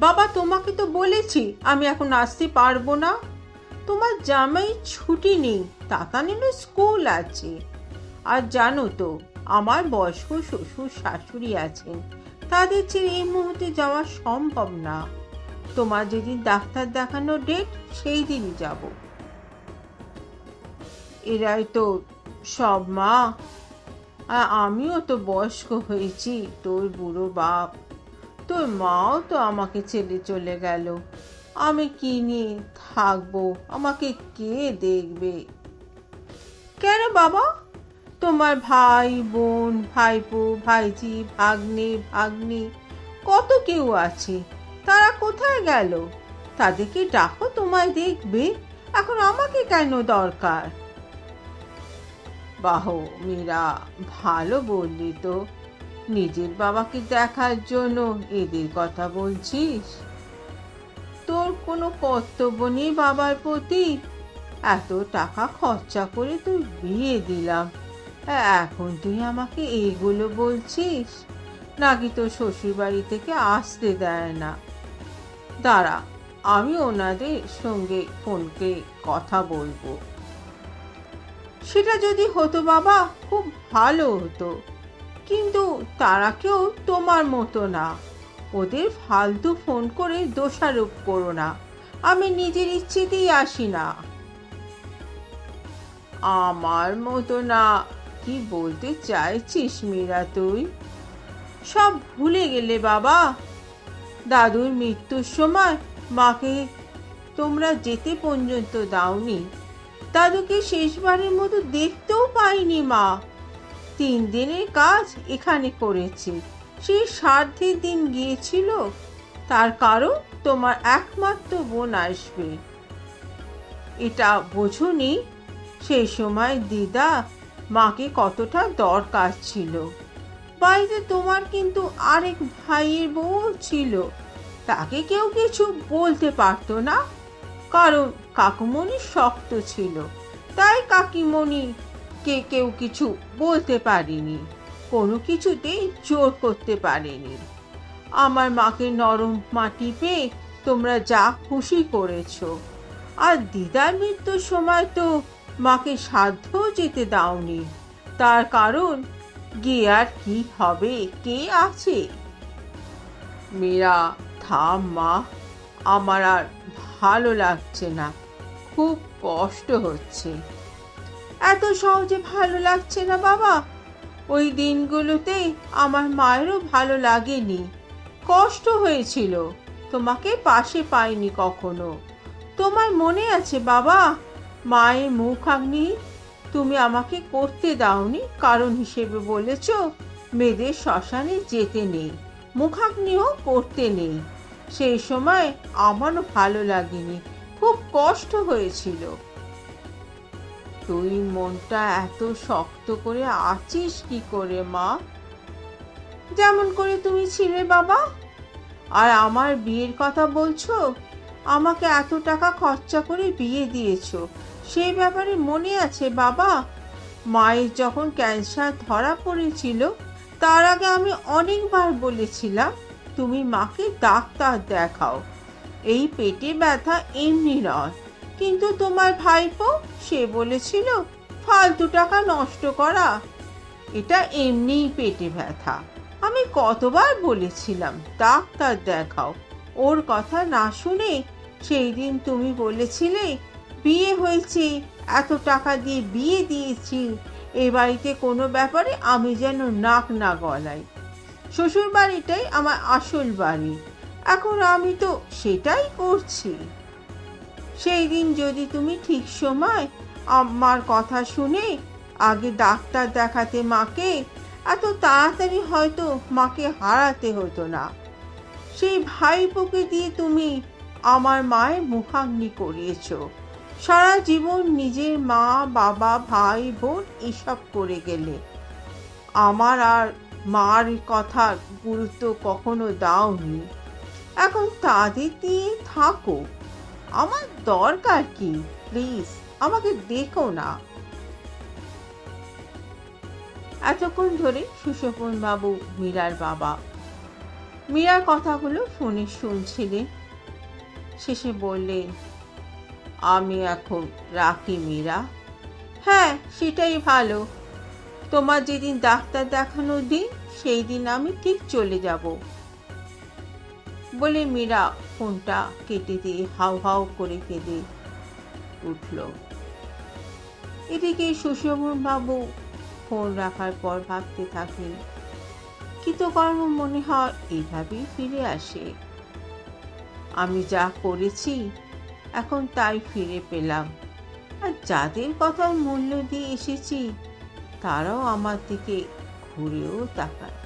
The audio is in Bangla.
বাবা, তোমাকে তো বলেছি আমি এখন আসতে পারবো না। তোমার জামাই ছুটি নেই, তাতানেরও স্কুল আছে। আর জানো তো, আমার বয়স্ক শ্বশুর শাশুড়ি আছেন, তাদের ছেড়ে এই মুহূর্তে যাওয়া সম্ভব না। তোমার যেদিন ডাক্তার দেখানোর ডেট, সেই দিনই যাব। এরাই তো সব মা। আর আমিও তো বয়স্ক হয়েছি, তোর বুড়ো বাপ। তোর মাও তো আমাকে ছেড়ে চলে গেল। আমি কি নিয়ে থাকবো? আমাকে কে দেখবে? কেন বাবা? তোমার ভাই বোন, ভাইপো, ভাইজি, ভাগ্নে, ভাগ্নি, কত কেউ আছে। তারা কোথায় গেল? তাদেরকে ডাকো, তোমায় দেখবে। এখন আমাকে কেন দরকার? বাহ মীরা, ভালো বললি তো। নিজের বাবাকে দেখার জন্য এদের কথা বলছিস? তোর কোনো কর্তব্য নেই বাবার প্রতি? এত টাকা খরচা করে তুই বিয়ে দিলাম, এখন তুই আমাকে এইগুলো বলছিস? নাকি তোর শ্বশুর বাড়ি থেকে আসতে দেয় না? দাঁড়া, আমি ওনাদের সঙ্গে ফোনকে কথা বলবো। সেটা যদি হতো বাবা, খুব ভালো হতো। কিন্তু তারা কেউ তোমার মতো না। ওদের ফালতু ফোন করে দোষারোপ করো না। আমি নিজের ইচ্ছেতেই আসি না। আমার মতো না? কি বলতে চাইছিস মীরা তুই? সব ভুলে গেলে বাবা? দাদুর মৃত্যুর সময় মাকে তোমরা যেতে পর্যন্ত দাওনি। দাদুকে শেষবারের মতো দেখতেও পাইনি মা। 3 দিনের কাজ এখানে করেছে, সেই শ্রাদ্ধের দিন গিয়েছিল। তার কারণ তোমার একমাত্র বোন আসবে। এটা বোঝোনি? সেই সময় দিদা মাকে কতটা দরকার ছিল। বাড়িতে তোমার কিন্তু আরেক ভাইয়ের বউ ছিল, তাকে কেউ কিছু বলতে পারতো না, কারণ কাকুমণি শক্ত ছিল। তাই কাকিমণিকে কেউ কিছু বলতে পারেনি, কোনো কিছুতেই জোর করতে পারেনি। আমার মাকে নরম মাটি পেয়ে তোমরা যা খুশি করেছো। আর দিদার মৃত্যুর সময় তো মাকে সাধ্যও যেতে দাওনি। তার কারণ, গিয়ে আর কি হবে, কে আছে? মীরা, থাম মা। আমার আর ভালো লাগছে না, খুব কষ্ট হচ্ছে। এত সহজে ভালো লাগছে না বাবা? ওই দিনগুলোতে আমার মায়েরও ভালো লাগেনি, কষ্ট হয়েছিল। তোমাকে পাশে পাইনি কখনো। তোমার মনে আছে বাবা, মায়ের মুখাগ্নি তুমি আমাকে করতে দাওনি, কারণ হিসেবে বলেছ মেয়েদের শ্মশানে যেতে নেই, মুখাগ্নিও করতে নেই। সেই সময় আমারও ভালো লাগেনি, খুব কষ্ট হয়েছিল। তুই মনটা এত শক্ত করে আছিস কি করে মা? যেমন করে তুমি ছিলে বাবা। আর আমার বিয়ের কথা বলছো? আমাকে এত টাকা খরচা করে বিয়ে দিয়েছো, সেই ব্যাপারে মনে আছে বাবা? মায়ের যখন ক্যান্সার ধরা পড়েছিল, তার আগে আমি অনেকবার বলেছিলাম তুমি মাকে ডাক্তার দেখাও, এই পেটে ব্যথা এমনি নয়। কিন্তু তোমার ভাইপো, সে বলেছিল ফালতু টাকা নষ্ট করা, এটা এমনিই পেটে ব্যথা। আমি কতবার বলেছিলাম ডাক্তার দেখাও, ওর কথা না শুনে সেই দিন তুমি বলেছিলে বিয়ে হয়েছে, এত টাকা দিয়ে বিয়ে দিয়েছি, এ বাড়িতে কোনো ব্যাপারে আমি যেন নাক না গলাই। শ্বশুর বাড়িটাই আমার আসল বাড়ি, এখন আমি তো সেটাই করছি। সেই দিন যদি তুমি ঠিক সময় আমার কথা শুনে আগে ডাক্তার দেখাতে মাকে, এত তাড়াতাড়ি হয়তো মাকে হারাতে হতো না। সেই ভাইপোকে দিয়ে তুমি আমার মায়ের মুখাগ্নি করিয়েছ। সারা জীবন নিজের মা, বাবা, ভাই, বোন এসব করে গেলে। আমার আর মার কথা গুরুত্ব কখনো দাওনি। এখন তাদের দিয়ে থাকো, আমার দরকার কি? প্লিজ আমাকে দেখো না। এতক্ষণ ধরে সুশোভন বাবু, মীরার বাবা, মীরা কথাগুলো ফোনে শুনছিলেন। শেষে বললেন, আমি এখন রাখি মীরা। হ্যাঁ, সেটাই ভালো। তোমার যেদিন ডাক্তার দেখানোর দিন সেই দিন আমি ঠিক চলে যাব। বলে মীরা ফোনটা কেটে দিয়ে হাউ হাউ করে কেঁদে উঠল। এদিকে সুশোভনবাবু ফোন রাখার পর ভাবতে থাকেন, কৃতকর্ম মনে হয় এইভাবেই ফিরে আসে। আমি যা করেছি এখন তাই ফিরে পেলাম, আর যাদের কথার মূল্য দিয়ে এসেছি তারাও আমার দিকে ঘুরেও তাকায়।